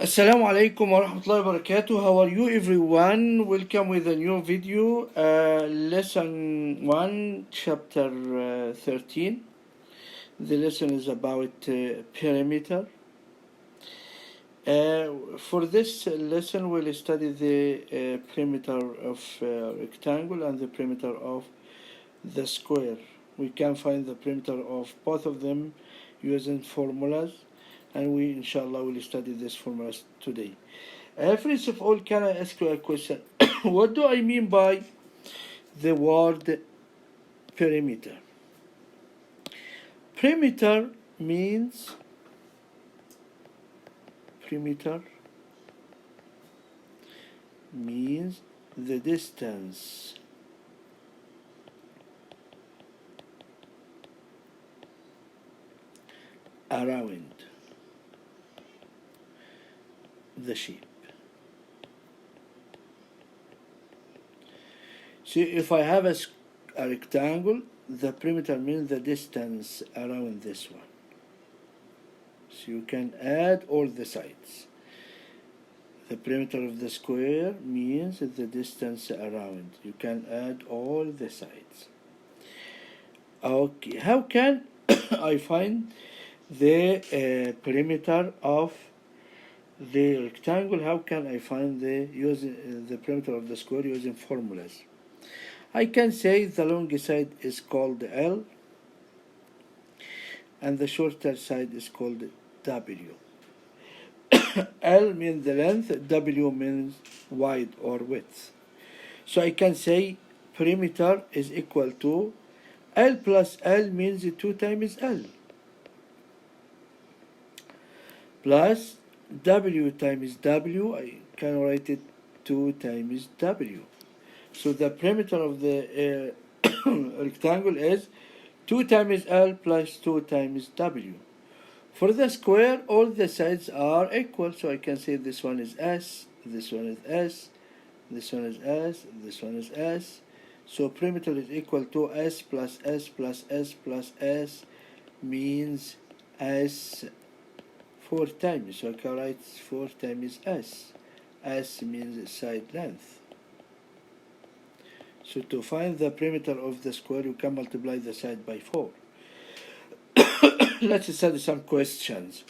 Assalamu alaikum wa rahmatullahi wa barakatuh. How are you, everyone? Welcome with a new video, lesson 1, chapter 13. The lesson is about perimeter. For this lesson, we'll study the perimeter of rectangle and the perimeter of the square. We can find the perimeter of both of them using formulas, and we inshallah will study these formulas today. First of all, can I ask you a question? What do I mean by the word perimeter? Perimeter means the distance around the shape. See, if I have a rectangle, the perimeter means the distance around this one. So you can add all the sides. The perimeter of the square means the distance around. You can add all the sides. Okay, how can I find the perimeter of the rectangle? How can I find the perimeter of the square using formulas? I can say the longer side is called L and the shorter side is called W. L means the length, W means wide or width. So I can say perimeter is equal to L plus L means 2 times L plus W times W, I can write it 2 times W. So the perimeter of the rectangle is 2 times L plus 2 times W. For the square, all the sides are equal, so I can say this one is S, this one is S, this one is S, this one is S. So perimeter is equal to S plus S plus S plus S means S 4 times. So I can write 4 times S. S means side length. So to find the perimeter of the square, you can multiply the side by 4. Let's study some questions.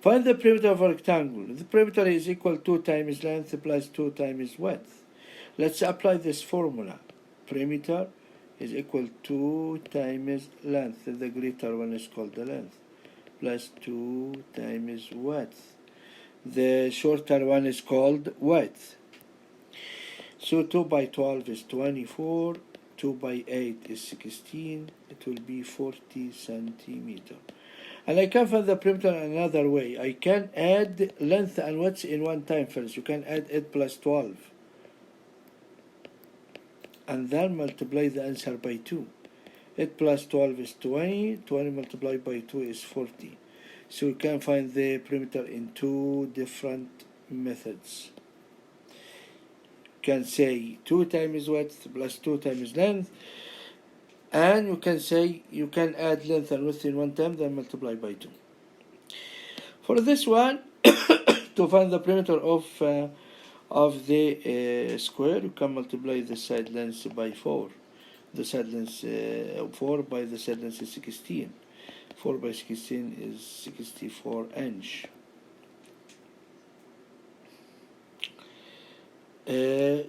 Find the perimeter of a rectangle. The perimeter is equal to 2 times length plus 2 times width. Let's apply this formula. Perimeter is equal to 2 times length. The greater one is called the length. Plus 2 times width. The shorter one is called width. So 2 by 12 is 24. 2 by 8 is 16. It will be 40 centimeter. And I can find the perimeter another way. I can add length and width in one time first. You can add 8 plus 12. And then multiply the answer by 2. 8 plus 12 is 20. 20 multiplied by 2 is 40. So you can find the perimeter in 2 different methods. Can say 2 times width plus 2 times length, and you can say you can add length and width in one time, then multiply by 2. For this one, to find the perimeter of the square, you can multiply the side length by 4. The side length 4 by the side length is 16. 4 by 16 is 64 inch.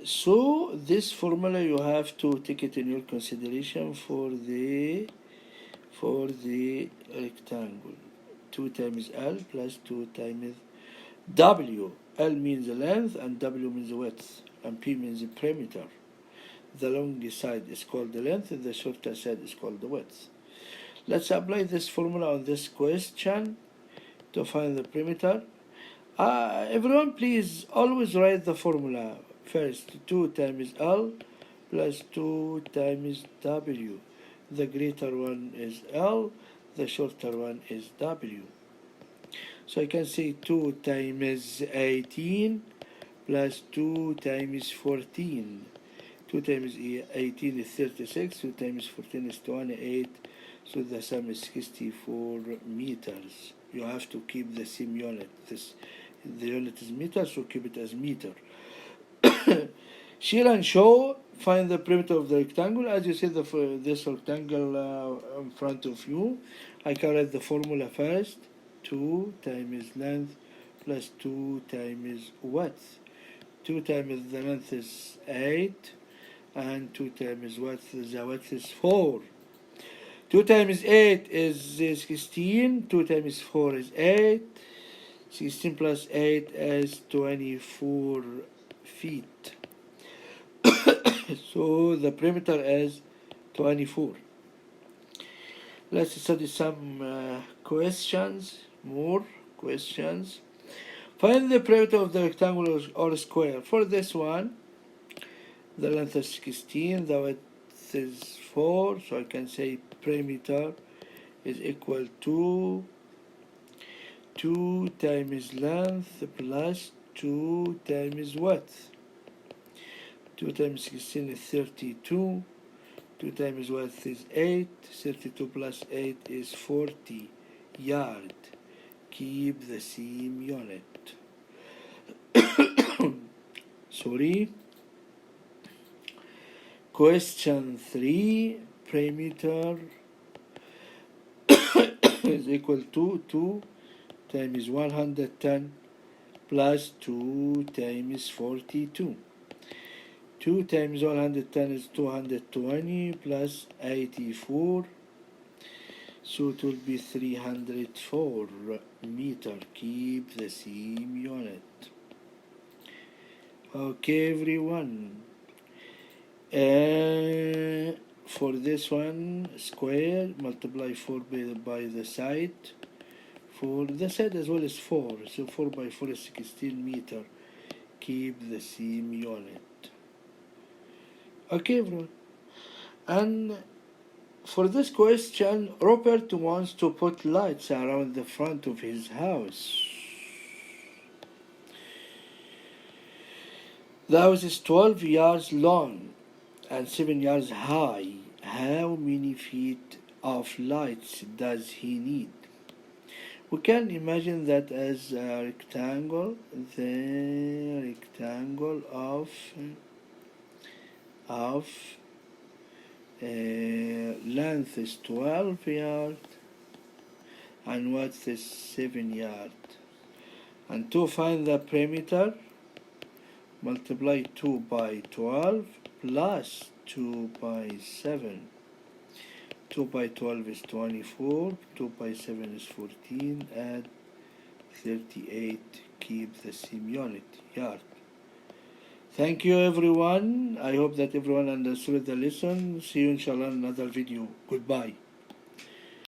So this formula you have to take it in your consideration for the rectangle. 2 times L plus 2 times W. L means the length and W means the width, and P means the perimeter. The long side is called the length and the shorter side is called the width. Let's apply this formula on this question to find the perimeter. Everyone, please always write the formula first. 2 times L plus 2 times W. The greater one is L, the shorter one is W. So I can say 2 times 18 plus 2 times 14. 2 times 18 is 36, 2 times 14 is 28, so the sum is 64 meters. You have to keep the same unit. The unit is meter, so keep it as meter. Shear and show, find the perimeter of the rectangle. As you see this rectangle in front of you, I can write the formula first. 2 times length plus 2 times width. 2 times the length is 8, and 2 times width, the width is 4. 2 times 8 is 16, 2 times 4 is 8, 16 plus 8 is 24 feet. So the perimeter is 24. Let's study some questions, more questions. Find the perimeter of the rectangle or square. For this one, the length is 16, the width is 4, so I can say perimeter is equal to 2 times length plus 2 times width. 2 times 16 is 32. 2 times width is 8. 32 plus 8 is 40 yard. Keep the same unit. Sorry. Question 3. Perimeter is equal to 2 times 110 plus 2 times 42. 2 times 110 is 220 plus 84, so it will be 304 meter. Keep the same unit. Okay, everyone. For this one, square, multiply 4 by the side. For the side as well as 4, so 4 by 4 is 16 meter. Keep the same unit. Okay, everyone. And for this question, Robert wants to put lights around the front of his house. The house is 12 yards long and 7 yards high. How many feet of lights does he need? We can imagine that as a rectangle, the rectangle of length is 12 yard and width is 7 yard. And to find the perimeter, multiply 2 by 12 plus 2 by 7. 2 by 12 is 24, 2 by 7 is 14, add 38, keep the same unit, yard. Thank you, everyone. I hope that everyone understood the lesson. See you inshallah in another video. Goodbye.